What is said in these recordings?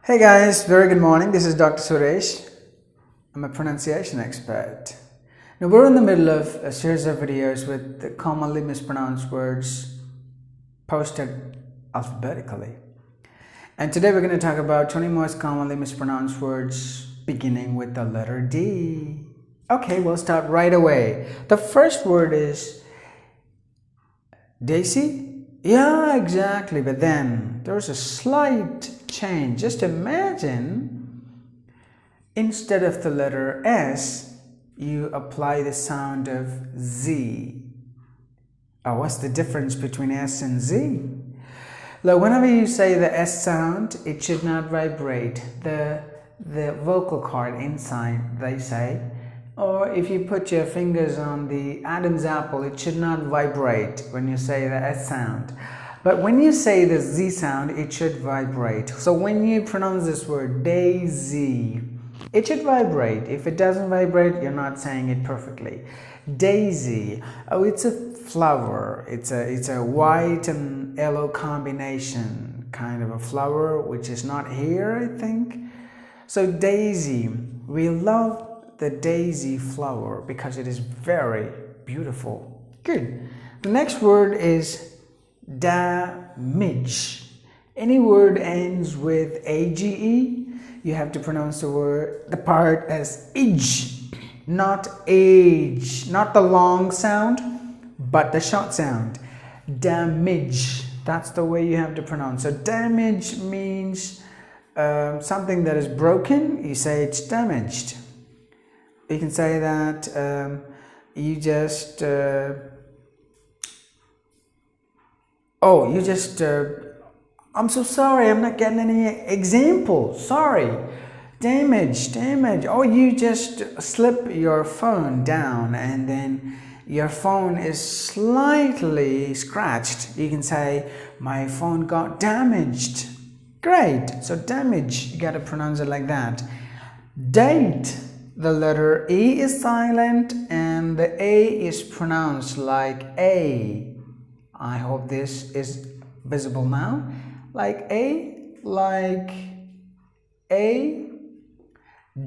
Hey guys, very good morning. This is Dr. Suresh. I'm a pronunciation expert. Now we're in the middle of a series of videos with the commonly mispronounced words posted alphabetically. And today we're going to talk about 20 most commonly mispronounced words beginning with the letter D. Okay, we'll start right away. The first word is Daisy. Yeah, exactly. But then there's a slight change. Just imagine instead of the letter S, you apply the sound of Z. Oh, what's the difference between S and Z? Look, whenever you say the S sound, it should not vibrate. The vocal cord inside, they say. Or if you put your fingers on the Adam's apple, it should not vibrate when you say the S sound. But when you say the Z sound, it should vibrate. So when you pronounce this word, Daisy, it should vibrate. If it doesn't vibrate, you're not saying it perfectly. Daisy, oh, it's a flower. It's a white and yellow combination, kind of a flower, which is not here, I think. So Daisy, we love the daisy flower because it is very beautiful. Good. The next word is damage. Any word ends with age, you have to pronounce the part as age, not age, not the long sound, but the short sound. Damage. That's the way you have to pronounce. So damage means something that is broken. You say it's damaged. You can say that I'm so sorry, I'm not getting any examples. Sorry. Damage. Oh, you just slip your phone down and then your phone is slightly scratched. You can say, my phone got damaged. Great. So damage, you got to pronounce it like that. Date. The letter E is silent and the A is pronounced like A. I hope this is visible now. Like A.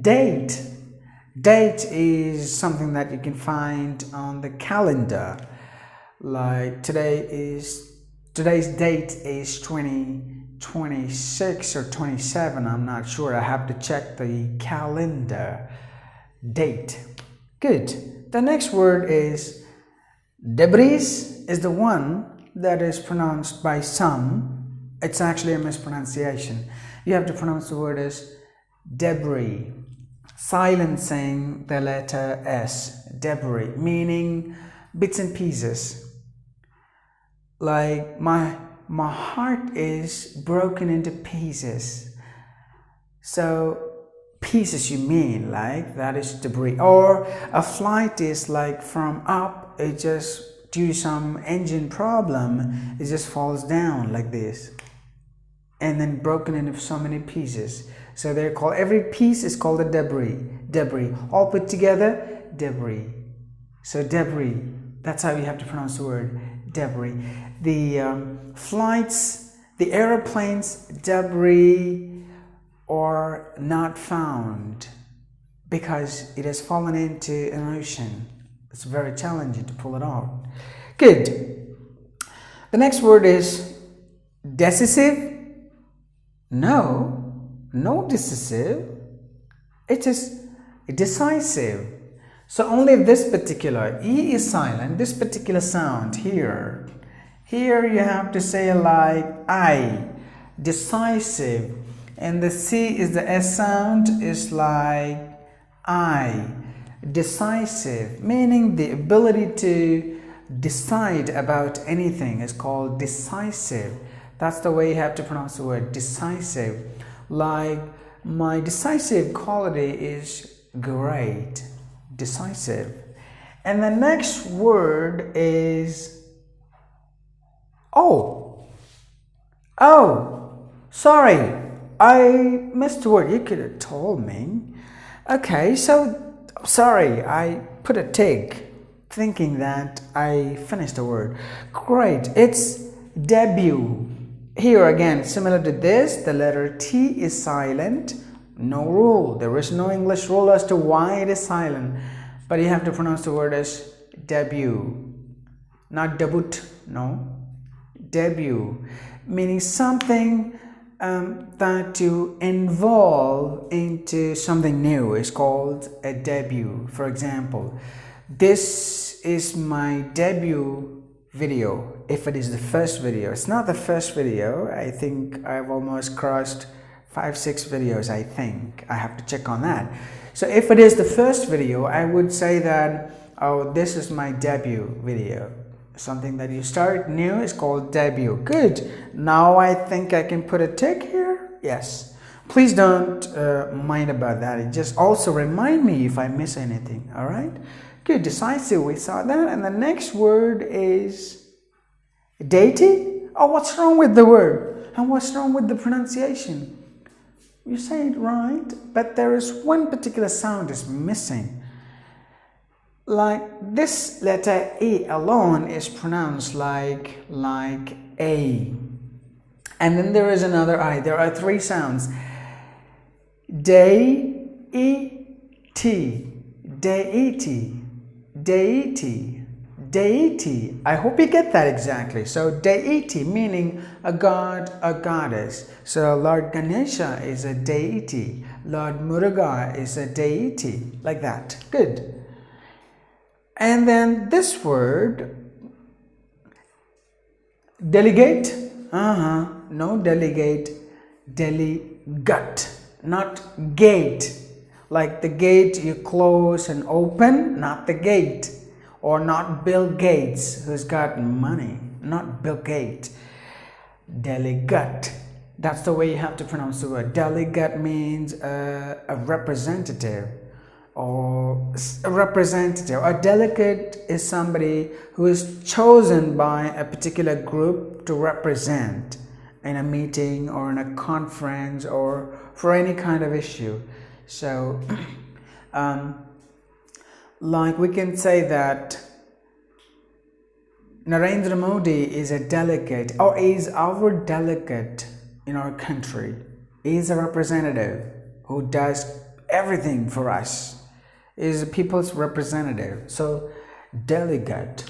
Date. Date is something that you can find on the calendar. Like today's date is 26 or 27. I'm not sure. I have to check the calendar. Date. Good. The next word is debris is the one that is pronounced by some. It's actually a mispronunciation. You have to pronounce the word as debris, silencing the letter S. Debris, meaning bits and pieces. Like my heart is broken into pieces. So pieces you mean, like that is debris. Or a flight is like from up, it just due to some engine problem, it just falls down like this and then broken into so many pieces. So they're called, every piece is called a debris. All put together, debris. So debris, that's how you have to pronounce the word debris. The flights, the airplanes, debris, or not found because it has fallen into an ocean. It's very challenging to pull it out. Good. The next word is decisive. No decisive. It is decisive. So only this particular E is silent. This particular sound here you have to say like I. Decisive. And the C is the S sound, is like I. Decisive, meaning the ability to decide about anything is called decisive. That's the way you have to pronounce the word decisive. Like, my decisive quality is great. Decisive. And the next word is sorry. I missed a word. You could have told me. Okay, so sorry, I put a tick thinking that I finished the word. Great, it's debut. Here again, similar to this, the letter T is silent. No rule. There is no English rule as to why it is silent. But you have to pronounce the word as debut. Not debut, no. Debut. Meaning something that you involve into something new is called a debut. For example, this is my debut video. If it is the first video, it's not the first video. I think I've almost crossed 5-6 videos. I think I have to check on that. So if it is the first video, I would say that, oh, this is my debut video. Something that you start new is called debut. Good. Now I think I can put a tick here. Yes. Please don't mind about that. It just also remind me if I miss anything. All right. Good. Decisive. We saw that. And the next word is DEITY. Oh, what's wrong with the word? And what's wrong with the pronunciation? You say it right, but there is one particular sound is missing. Like this letter E alone is pronounced like A. And then there is another I. There are 3 sounds. DEITY, DEITY, DEITY, DEITY. I hope you get that exactly. So DEITY meaning a god, a goddess. So Lord Ganesha is a deity. Lord Muruga is a deity. Like that. Good. And then this word, delegate, no delegate, delegate, not gate. Like the gate you close and open, not the gate. Or not Bill Gates, who's got money, not Bill Gates. Delegate, that's the way you have to pronounce the word. Delegate means a representative. Or a representative. A delegate is somebody who is chosen by a particular group to represent in a meeting or in a conference or for any kind of issue. So, like we can say that Narendra Modi is a delegate or is our delegate in our country. He is a representative who does everything for us. Is a people's representative. So delegate.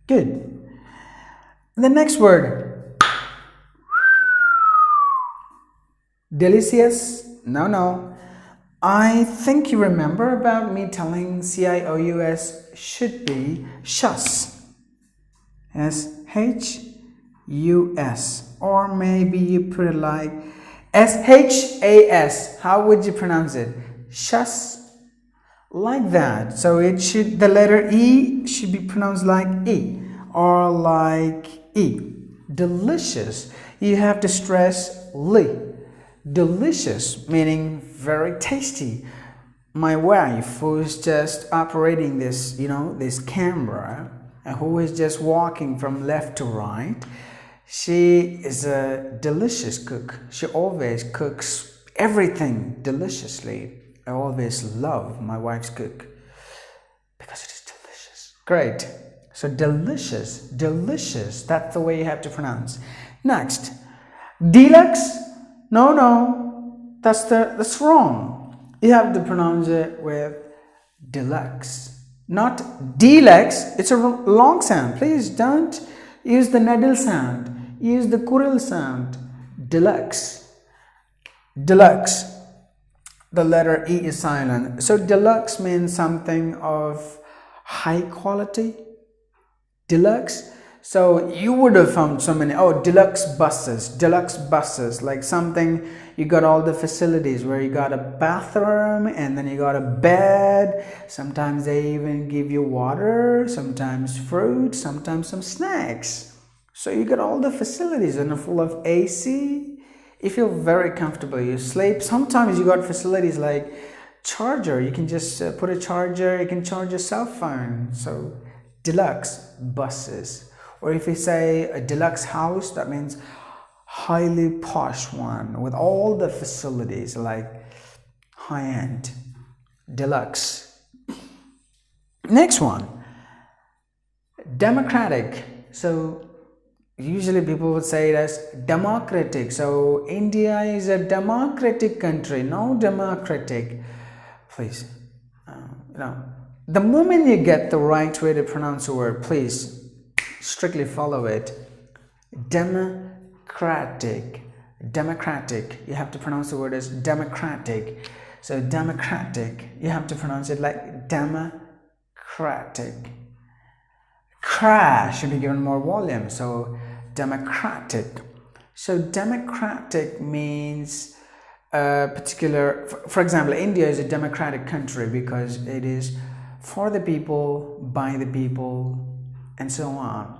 Good. The next word. Delicious. No. I think you remember about me telling CIOUS should be shus. SHUS. Or maybe you put it like SHAS. How would you pronounce it? Shus. Like that. So it should, the letter E should be pronounced like E or like E. Delicious. You have to stress li. Delicious meaning very tasty. My wife, who is just operating this, this camera, and who is just walking from left to right, she is a delicious cook. She always cooks everything deliciously. I always love my wife's cook because it is delicious. Great. So delicious, delicious. That's the way you have to pronounce. Next, deluxe. No, that's wrong. You have to pronounce it with deluxe, not deluxe. It's a long sound. Please don't use the needle sound. Use the kuril sound. Deluxe, deluxe. The letter E is silent. So deluxe means something of high quality. Deluxe. So you would have found so many, deluxe buses, like something, you got all the facilities where you got a bathroom and then you got a bed. Sometimes they even give you water, sometimes fruit, sometimes some snacks. So you got all the facilities and full of AC. You feel very comfortable. You sleep. Sometimes you got facilities like charger. You can just put a charger. You can charge your cell phone. So deluxe buses. Or if you say a deluxe house, that means highly posh one with all the facilities like high-end. Deluxe. Next one. Democratic. So usually people would say it as democratic. So India is a democratic country. No, democratic. Please, the moment you get the right way to pronounce a word, please strictly follow it. Democratic. You have to pronounce the word as democratic. So democratic, you have to pronounce it like democratic. Crash should be given more volume. So democratic. So democratic means particular, for example, India is a democratic country because it is for the people, by the people, and so on.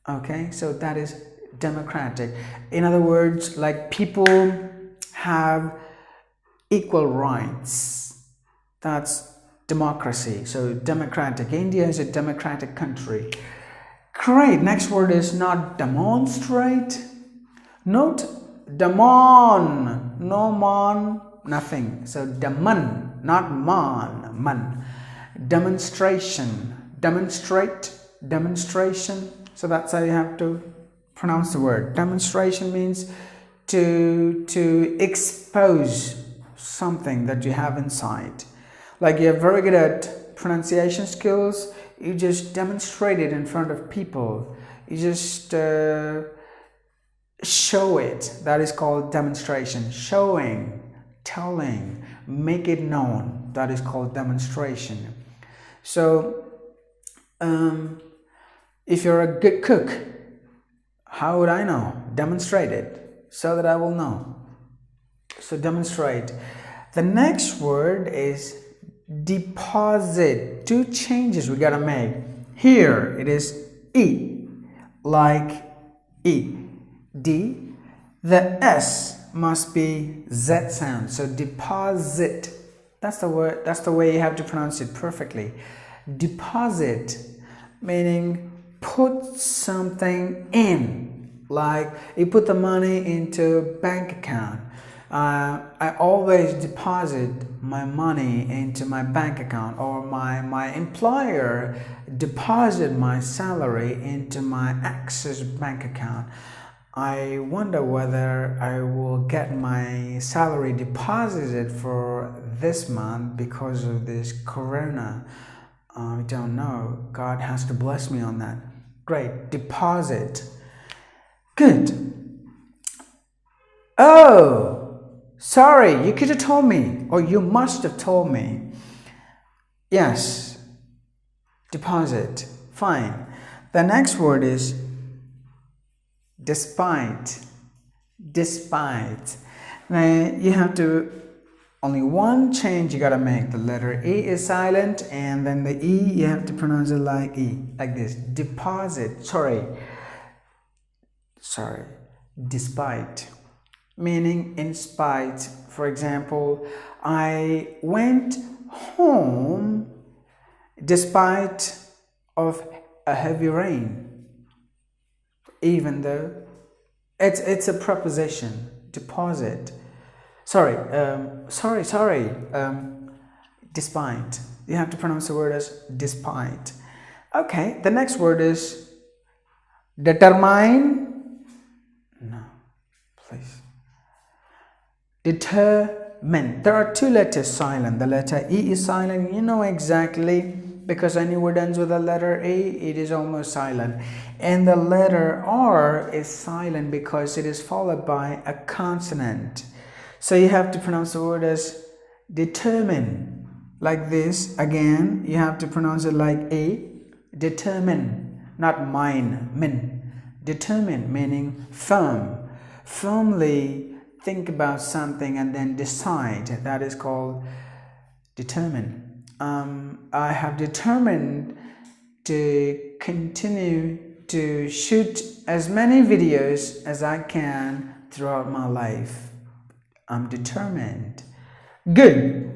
Okay, so that is democratic. In other words, like people have equal rights. That's democracy. So democratic. India is a democratic country. Great. Next word is not demonstrate. Note demon. No mon, nothing. So demon, not mon, man. Demonstration. Demonstrate. Demonstration. So that's how you have to pronounce the word. Demonstration means to expose something that you have inside. Like you're very good at pronunciation skills, you just demonstrate it in front of people. You just show it. That is called demonstration. Showing, telling, make it known. That is called demonstration. So, if you're a good cook, how would I know? Demonstrate it so that I will know. So demonstrate. The next word is deposit. Two changes we gotta make. Here it is E, like E. D, the S must be Z sound. So deposit. That's the word. That's the way you have to pronounce it perfectly. Deposit, meaning put something in. Like you put the money into a bank account. I always deposit my money into my bank account, or my employer deposit my salary into my Axis bank account. I wonder whether I will get my salary deposited for this month because of this corona. I don't know. God has to bless me on that. Great. Deposit. Good. Oh, sorry, you could have told me, or you must have told me. Yes, deposit. Fine. The next word is despite. Despite. Now you have to, only one change you gotta make. The letter E is silent, and then the E you have to pronounce it like E, like this. Deposit. Sorry. Despite, meaning in spite. For example, I went home despite of a heavy rain. Even though it's a preposition. Deposit. Despite. You have to pronounce the word as despite. Okay, the next word is determine. No, please. Determine. There are two letters silent. The letter E is silent. You know exactly, because any word ends with the letter E, it is almost silent. And the letter R is silent because it is followed by a consonant. So you have to pronounce the word as determine. Like this. Again, you have to pronounce it like E. Determine. Not mine. Min. Determine, meaning firm. Firmly think about something and then decide. That is called determine. I have determined to continue to shoot as many videos as I can throughout my life. I'm determined. Good.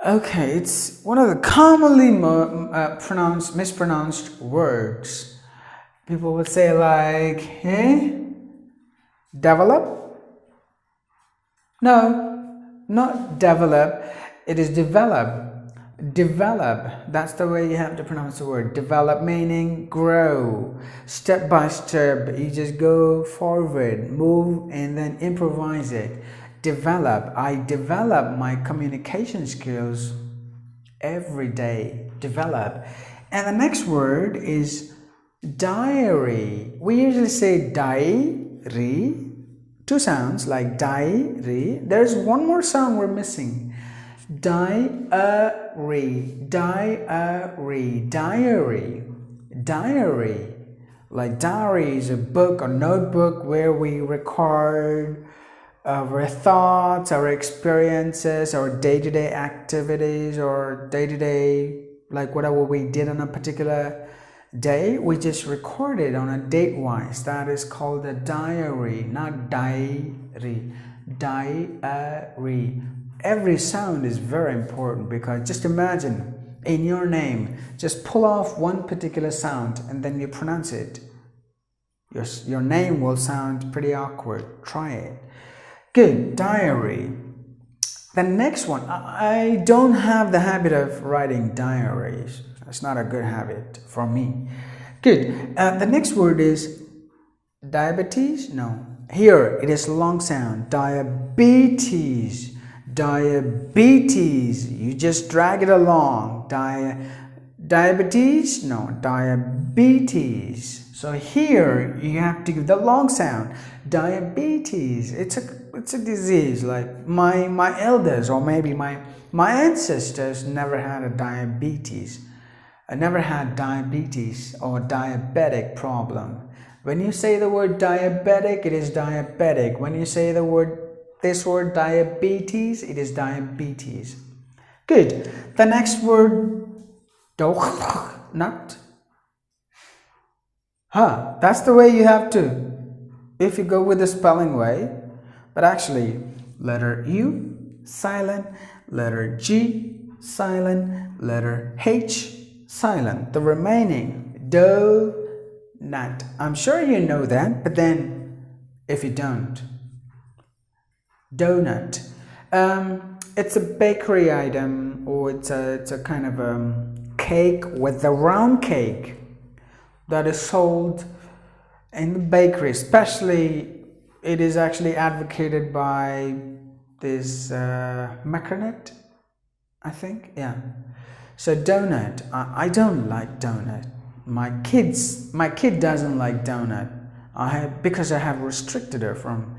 Okay, it's one of the commonly mispronounced words. People would say like, hey, develop? No, not develop. It is develop. Develop, that's the way you have to pronounce the word. Develop meaning grow. Step by step, you just go forward, move, and then improvise it. Develop, I develop my communication skills every day. Develop. And the next word is diary. We usually say diary. Two sounds like diary. There's one more sound we're missing. Diary, diary, diary, diary. Like diary is a book or notebook where we record our thoughts, our experiences, our day-to-day activities, or day-to-day, like whatever we did on a particular day, we just record it on a date-wise. That is called a diary, not diary. Diary. Every sound is very important, because just imagine in your name, just pull off one particular sound and then you pronounce it. Your name will sound pretty awkward. Try it. Good. Diary. The next one, I don't have the habit of writing diaries. It's not a good habit for me. Good. The next word is diabetes. No. Here it is long sound. Diabetes. Diabetes. You just drag it along. Diabetes. No. Diabetes. So here you have to give the long sound. Diabetes. It's a disease. Like my elders, or maybe my ancestors never had a diabetes. I never had diabetes or diabetic problem. When you say the word diabetic, it is diabetic. When you say this word diabetes, it is diabetes. Good. The next word, DOUGHNUT. That's the way you have to, if you go with the spelling way. But actually, letter U, silent, letter G, silent, letter H, silent. The remaining, DOUGHNUT. I'm sure you know that, but then if you don't, donut. It's a bakery item, or it's a kind of cake with a round cake that is sold in the bakery. Especially, it is actually advocated by this Macronite, I think. Yeah. So donut. I don't like donut. My kid doesn't like donut. Because I have restricted her from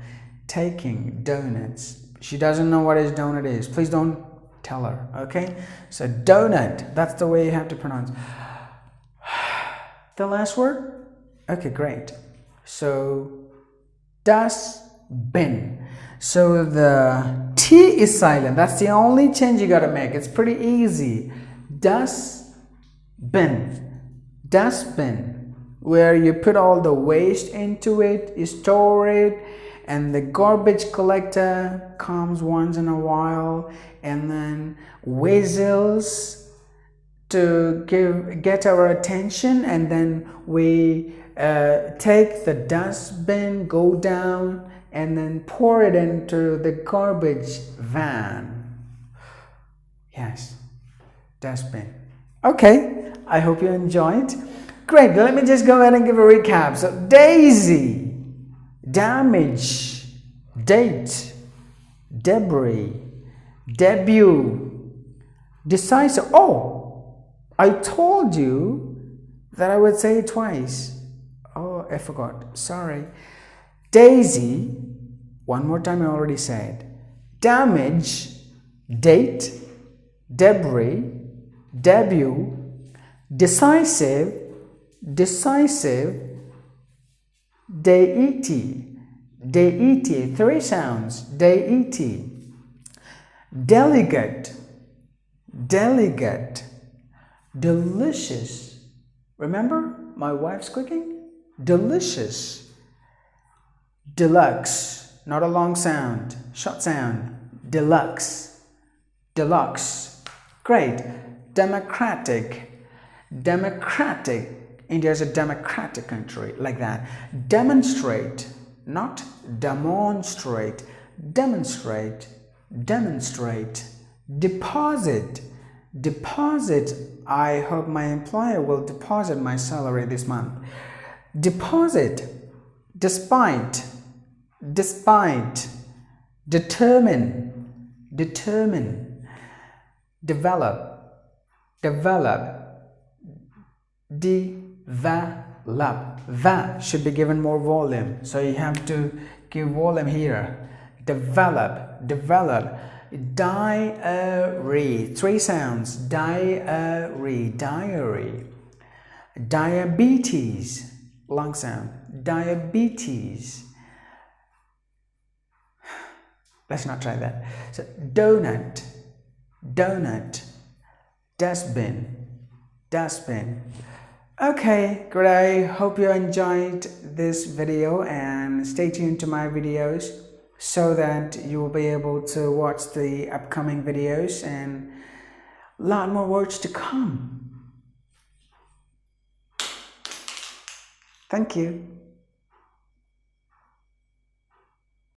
taking donuts. She doesn't know what a donut is. Please don't tell her, okay? So donut, that's the way you have to pronounce. The last word? Okay, great. So DUSTBIN. So the T is silent. That's the only change you gotta make. It's pretty easy. DUSTBIN. Dustbin, where you put all the waste into it, you store it, and the garbage collector comes once in a while and then whistles to get our attention, and then we take the dustbin, go down, and then pour it into the garbage van. Yes, dustbin. Okay, I hope you enjoyed. Great, let me just go ahead and give a recap. So daisy, damage, date, debris, debut, decisive. Oh, I told you that I would say it twice. Oh, I forgot. Sorry. Daisy, one more time I already said. Damage, date, debris, debut, decisive, DEITY, DEITY, three sounds, DEITY, delegate, delicious. Remember my wife's cooking? Delicious. Deluxe, not a long sound, short sound. Deluxe. Great. Democratic. India is a democratic country, like that. Demonstrate, not demonstrate. Demonstrate. Deposit. Deposit, I hope my employer will deposit my salary this month. Deposit, despite, determine, develop, develop. That should be given more volume, so you have to give volume here. Develop, diary, 3 sounds, diary, diabetes, long sound, diabetes. Let's not try that. So donut, dustbin. Okay, great. I hope you enjoyed this video, and stay tuned to my videos so that you will be able to watch the upcoming videos and a lot more words to come. Thank you.